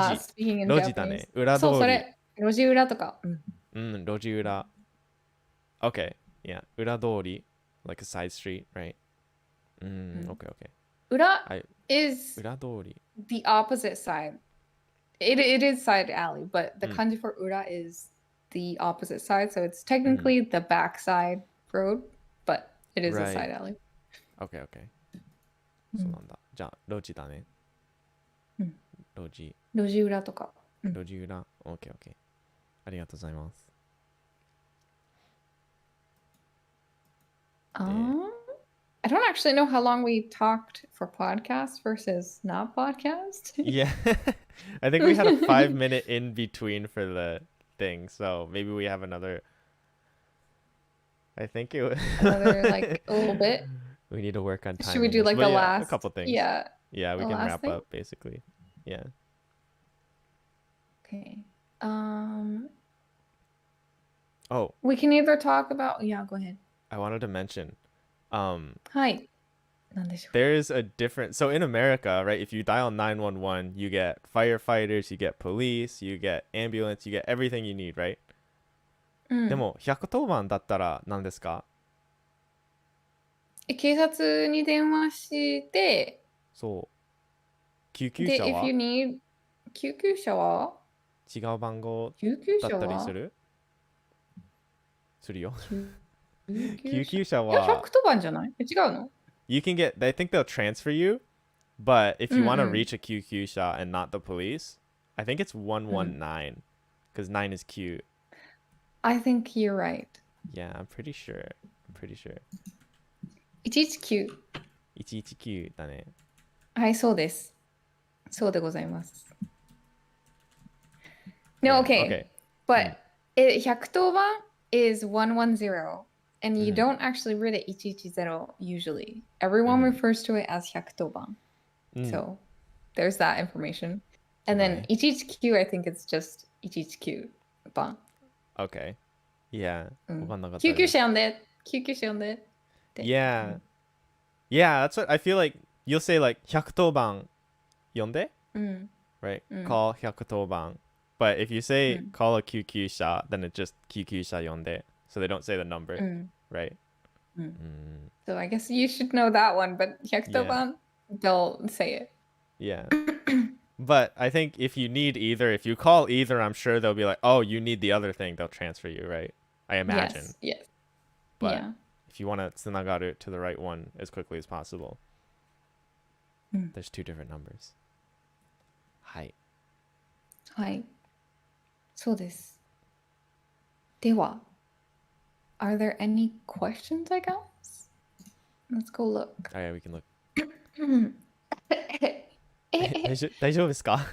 地だね。裏通り。そう、それ。路地裏とか。路地裏。Okay. Yeah. 裏通り。Like a side street, right? Okay. 裏 is 裏通り。 the opposite side. It is side alley, but the kanji for ura is the opposite side. So it's technically the back side road, but it is a side alley. Okay. そうなんだ。じゃあ、路地だね。路地裏とか。路地裏。Okay. ありがとうございます。I don't actually know how long we talked for podcast versus not podcast. Yeah. I think we had a 5-minute in between for the thing. So maybe we have another. I think it was another like a little bit. We need to work on time. Should we do like the last? A couple things. Yeah. Yeah, we can wrap up basically. Yeah. Okay. Oh. We can either talk about. Yeah, go ahead. I wanted to mention. Hi. There's a different. So in America, right? If you dial 911, you get firefighters, you get police, you get ambulance, you get everything you need, right? でも110番だったら何ですか？警察に電話して、そう。救急車は？ if you need 救急車は？違う番号だったりする？するよ。救急車は。いや、110番じゃない？違うの？ You can get, I think they'll transfer you, but if you want to reach a Q shot and not the police, I think it's 119, because 9 is Q. I think you're right. Yeah, I'm pretty sure. 119。119だね。はい、そうです。そうでございます。No, okay. But 110番 is 110. And you don't actually read it 110 usually. Everyone refers to it as 110番. So there's that information. And then 119, I think it's just 119番. Okay. Yeah. 救急車呼んで。救急車呼んで。Yeah. Yeah, that's what I feel like. You'll say like 110番呼んで? Right? Call 110番. But if you say call a 救急車, then it just 救急車呼んで. So they don't say the number, right? So I guess you should know that one, but 110番, they'll say it. Yeah. But I think if you need either, if you call either, I'm sure they'll be like, oh, you need the other thing. They'll transfer you, right? I imagine. Yes. But Yeah. if you want to tsunagaru to the right one as quickly as possible, there's two different numbers. はい。はい。そうです。では、are there any questions, I guess? Let's go look. Oh, yeah, we can look. 大丈夫ですか？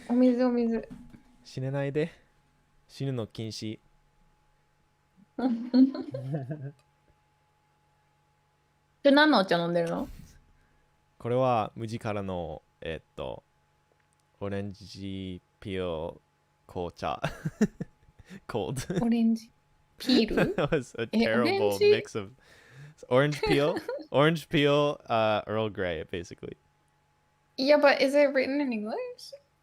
お水。死ねないで。死ぬの禁止。何のお茶飲んでるの？これは無地からのオレンジピール紅茶。Cold. オレンジピール That was a terrible mix of orange peel, Earl Grey, basically. Yeah, but is it written in English?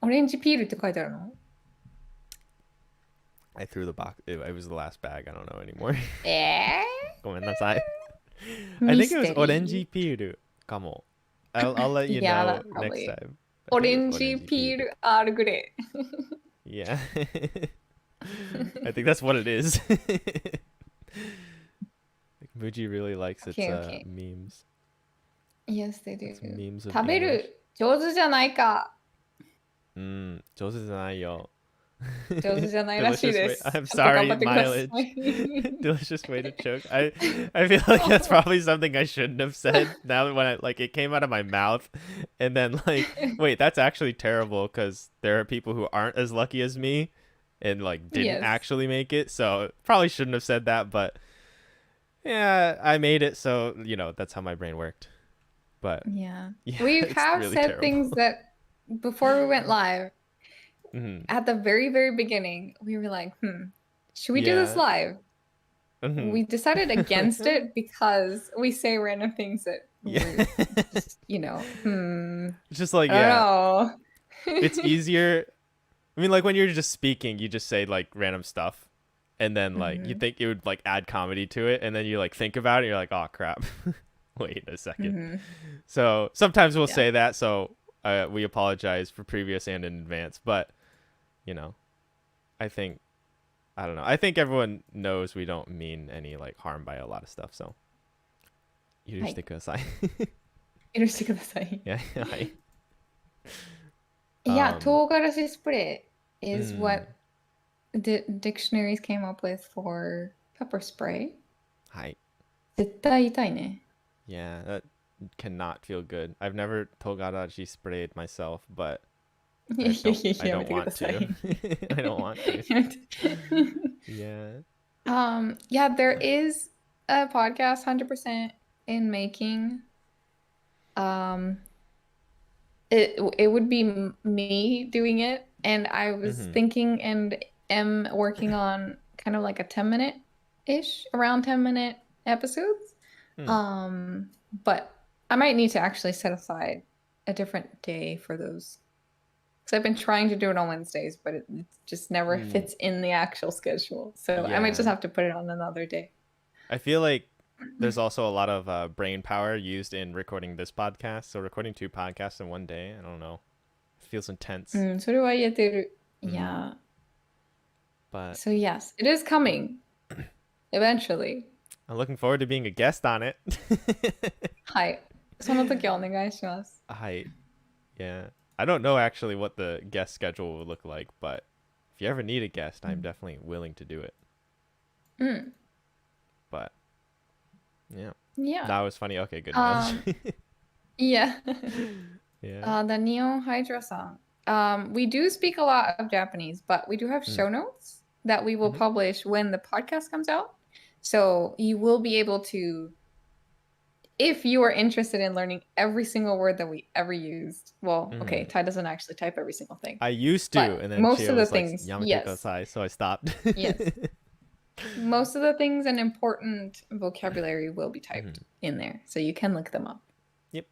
オレンジピールって書いてあるの？ I threw the box. It was the last bag. I don't know anymore. ごめんなさい. I think it was オレンジピールかも. I'll let you know next time. オレンジピールアールグレー. Yeah. I think that's what it is. Muji really likes its memes. Yes, they do. Memes of 食べる上手じゃないか。上手じゃないよ。上手じゃないらしいです。I'm sorry, mileage. Delicious way to choke. I feel like that's probably something I shouldn't have said. Now when it came out of my mouth, and then wait, that's actually terrible because there are people who aren't as lucky as me, and didn't actually make it. So probably shouldn't have said that, but yeah, I made it. So that's how my brain worked. But yeah we have really said terrible. Things that before we went live. At the very, very beginning, we were like, should we do this live? We decided against it because we say random things that just, It's just I don't know. It's easier. I mean, when you're just speaking, you just say random stuff. And then you think it would add comedy to it. And then you think about it. And you're like, oh, crap. Wait a second. So sometimes we'll say that. So we apologize for previous and in advance. But I don't know. I think everyone knows we don't mean any harm by a lot of stuff. So, 許してください。許してください。Yeah. Yeah, 唐辛子 spray is what the dictionaries came up with for pepper spray. はい。絶対痛いね。Yeah, that cannot feel good. I've never 唐辛子 sprayed myself, but I don't want to. I don't want to. Yeah. Yeah, there is a podcast 100% in making. It would be me doing it, and I was thinking and am working on kind of a 10-minute-ish, around 10-minute episodes. But I might need to actually set aside a different day for those. So I've been trying to do it on Wednesdays, but it just never fits in the actual schedule. So I might just have to put it on another day. I feel like there's also a lot of brain power used in recording this podcast. So recording 2 podcasts in one day, I don't know. It feels intense. それは言えてる。Yeah. But so yes, it is coming. Eventually. I'm looking forward to being a guest on it. はい。その時はお願いします。はい。Yeah. I don't know actually what the guest schedule would look like, but if you ever need a guest, I'm definitely willing to do it. But yeah, that was funny. Okay, good. Yeah. The Neon Hydra song. We do speak a lot of Japanese, but we do have show notes that we will publish when the podcast comes out. So you will be able to, if you are interested in learning every single word that we ever used. Well, okay, Ty doesn't actually type every single thing. I used to, and then most of the things, so I stopped. Yes. Most of the things and important vocabulary will be typed in there, so you can look them up. Yep.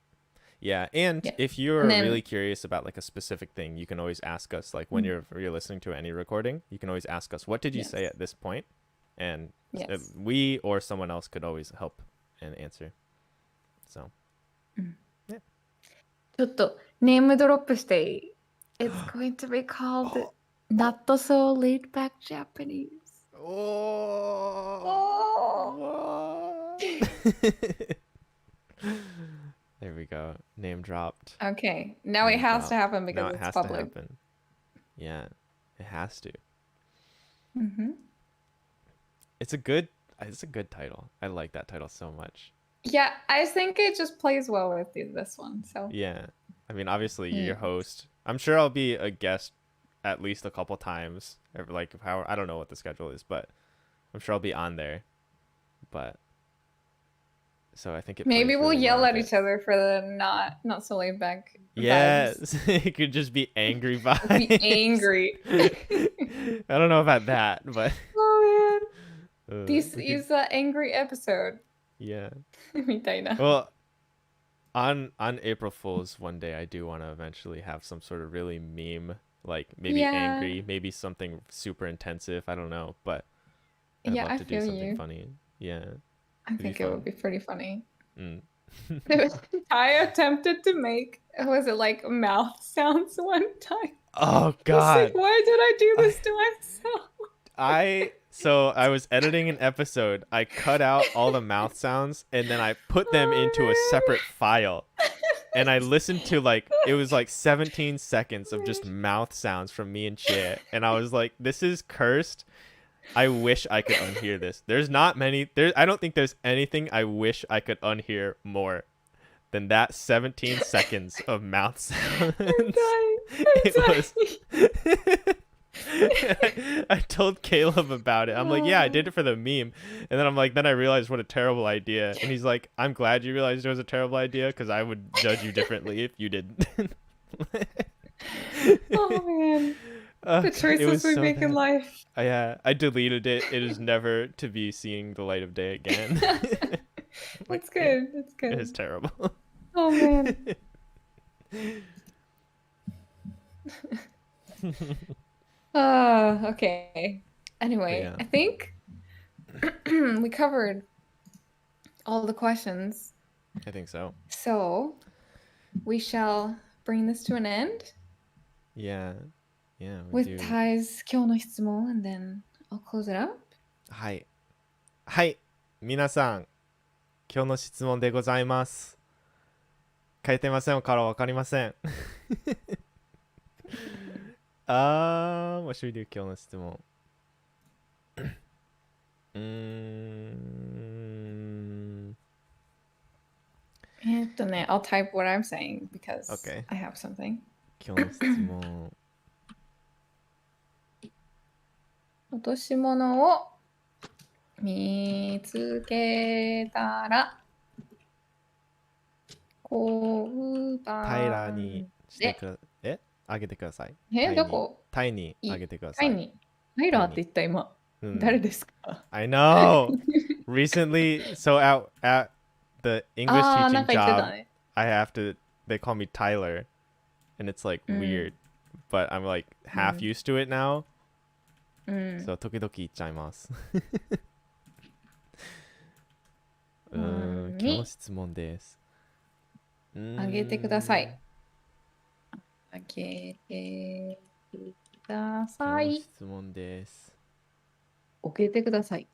Yeah, and if you're really curious about a specific thing, you can always ask us. When you're listening to any recording, you can always ask us, "What did you say at this point?" And we or someone else could always help and answer. So, yeah. ちょっとネームドロップしていい？ It's going to be called Not So Laid Back Japanese. Oh. There we go. Name dropped. Okay. Now it has to happen because now it it's has public. to happen. Yeah, it has to. Mm-hmm. It's a good title. I like that title so much. Yeah, I think it just plays well with this one. So yeah, I mean, obviously you're your host. I'm sure I'll be a guest at least a couple times. Like how I don't know what the schedule is, but I'm sure I'll be on there. But so I think it maybe we'll really yell well at each other for the not so laid back. Yes, it could just be angry vibes. Be angry. I don't know about that, but oh man, this is an angry episode. Yeah. みたいな. Well, on April Fool's one day, I do want to eventually have some sort of really meme, like maybe angry, maybe something super intensive. I don't know, but I'd love to do something funny. Yeah. I think it would be pretty funny. I attempted to make, was it like mouth sounds one time? Oh God! Like, why did I do this to myself? So I was editing an episode. I cut out all the mouth sounds and then I put them into a separate file. And I listened to it was like 17 seconds of just mouth sounds from me and Chia. And I was like, this is cursed. I wish I could unhear this. There's not many. I don't think there's anything I wish I could unhear more than that 17 seconds of mouth sounds. I'm dying. I told Caleb about it. I'm like, yeah, I did it for the meme. And then then I realized what a terrible idea. And he's like, I'm glad you realized it was a terrible idea because I would judge you differently if you didn't. Oh man. The choices we make in life. Yeah, I deleted it. It is never to be seeing the light of day again. That's good. That's good. It is terrible. Oh man. Okay. Anyway, I think we covered all the questions. I think so. So we shall bring this to an end. Yeah. With Ty's 今日の質問 and then I'll close it up. はい。はい。皆さん、今日の質問でございます。書いてませんからわかりません。もし見る今日の質問。I'll type what I'm saying because okay. I have something. 今日の質問。落とし物を見つけたら交番平らにしてくだあげてください。どこ？タイにあげてください。タイラーって言った今。誰ですか？ I know. Recently, so at the English teaching job, I have to. They call me Tyler, and it's like weird, but I'm like half used to it now. So 時々言っちゃいます。今日の質問です。あげてください。あげてください。質問です。あげてください。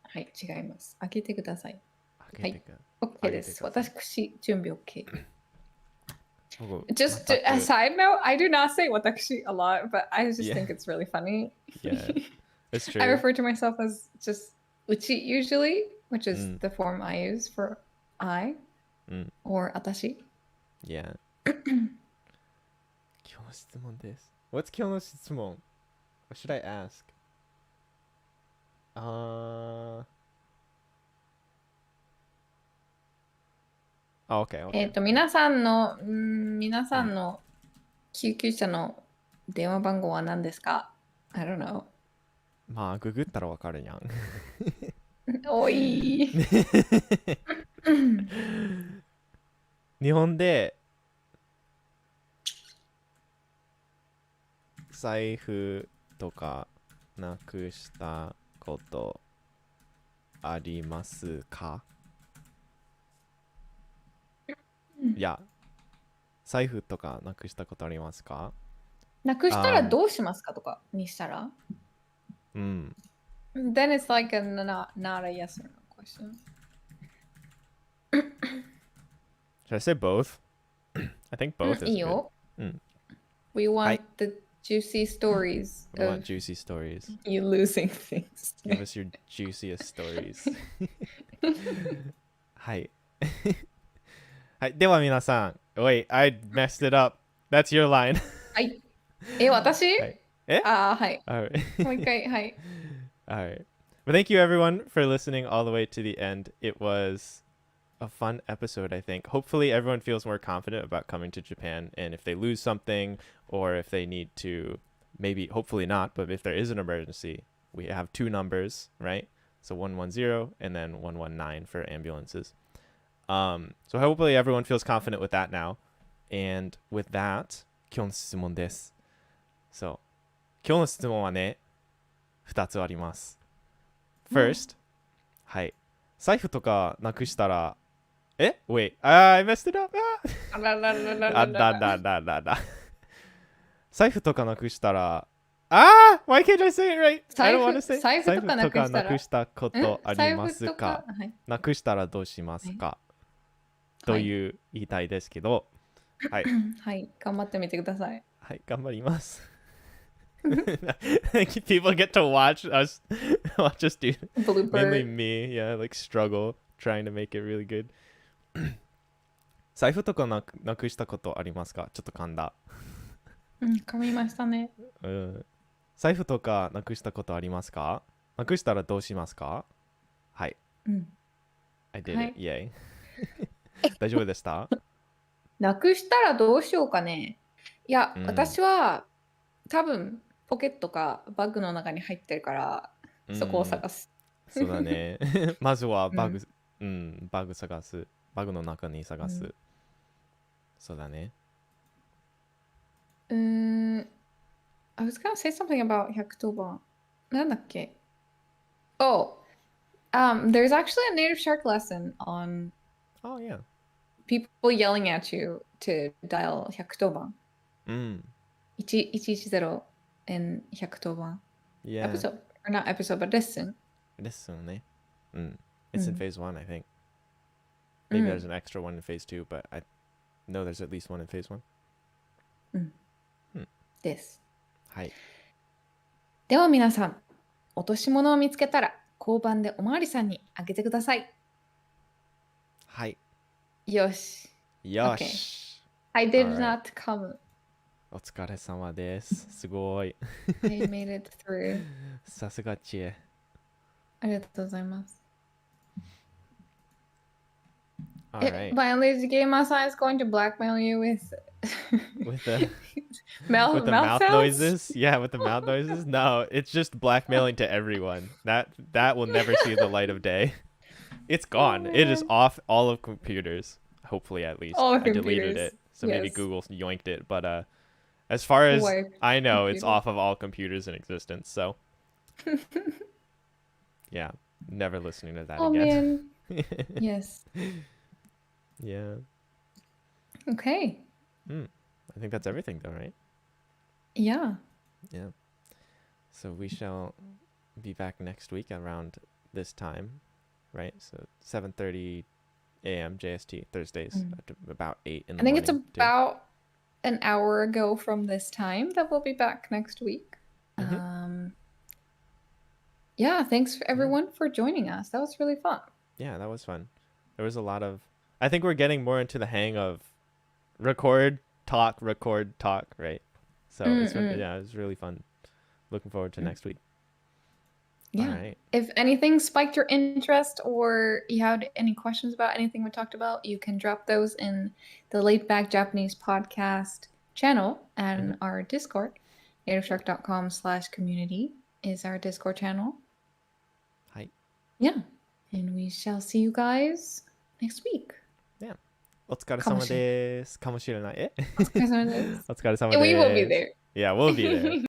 はい、違います。あげてください。はい、OK です。私、準備 OK。Just a side note, I do not say watakushi a lot, but I just think it's really funny. Yeah, it's true. I refer to myself as just uchi usually, which is the form I use for I or atashi. Yeah. 今日の質問です。What's 今日の質問? What should I ask? Okay. 皆さんの救急車の電話番号は何ですか？ I don't know. まあ、ググったらわかるやん。おい。日本で財布とかなくしたことありますか？いや、財布とかなくしたことありますか？なくしたらどうしますかとかにしたら、Then it's like not a yes or no question. Should I say both? I think both is いい good. よ。うん。We はい want the juicy stories We want of juicy stories. you losing things. Give us your juiciest stories. はい。はい。では皆さん。Wait, I messed it up. That's your line. はい。私はい。はい。Alright. もう一回、はい。Alright. But thank you everyone for listening all the way to the end. It was a fun episode, I think. Hopefully everyone feels more confident about coming to Japan, and if they lose something or if they need to, maybe hopefully not, but if there is an emergency, we have 2 numbers, right? So 110 and then 119 for ambulances. So hopefully everyone feels confident with that now. And with that, 今日の質問です。そう。今日の質問はね、2つあります。First、はい。財布とかなくしたら、Wait, I messed it up. 財布とかなくしたら、Why can't I say it right? I don't want to say 財布とかなくしたら、財布とかなくしたことありますか？はい、なくしたらどうしますか？という言いたいですけど、はい。はい、頑張ってみてください。はい、頑張ります。People get to watch us do mainly me, yeah, like struggle trying to make it really good. 財布とかなくしたことありますか？ちょっと噛んだ。噛みましたね。財布とかなくしたことありますか？なくしたらどうしますか？はい。I did it, yay. 大丈夫でした？なくしたらどうしようかね。いや、私は多分ポケットかバッグの中に入ってるから、そこを探す。そうだね。まずはバッグ、バッグ探す。バッグの中に探す。そうだね。I was gonna say something about 110番。なんだっけ？ Oh, there's actually a native shark lesson on Oh, yeah. people yelling at you to dial 110番。110 and 110番。Yeah. Episode, or not episode, but lesson. Lesson ね。It's in phase 1, I think. Maybe there's an extra one in phase 2, but I know there's at least one in phase 1. です。はい。では皆さん、落とし物を見つけたら交番でおまわりさんにあげてください。はい。よし。よし。I did not come. お疲れ様です。すごい。I made it through. さすが知恵。ありがとうございます。Violence Game-san is going to blackmail you with the mouth noises. Yeah, with the mouth noises. No, it's just blackmailing to everyone. That will never see the light of day. It's gone. It is off all of computers. Hopefully, at least. I deleted it, so maybe Google yoinked it. But as far as I know, it's off of all computers in existence. So yeah, never listening to that again. Man. Yes. Yeah. Okay. I think that's everything though, right? Yeah. Yeah. So we shall be back next week around this time, right? So 7:30 a.m. JST Thursdays at about 8 in the morning. I think it's about an hour ago from this time that we'll be back next week. Yeah, thanks for everyone for joining us. That was really fun. Yeah, that was fun. There was a lot of I think we're getting more into the hang of record, talk, right? So it's it was really fun. Looking forward to next week. Yeah. All right. If anything spiked your interest or you had any questions about anything we talked about, you can drop those in the Laid Back Japanese Podcast channel and our Discord. nativeshark.com/community is our Discord channel. Hi. Yeah. And we shall see you guys next week. Yeah. お疲れ様です。かもしれない。お疲れ様です。お疲れ様です。We will be there. Yeah, we'll be there.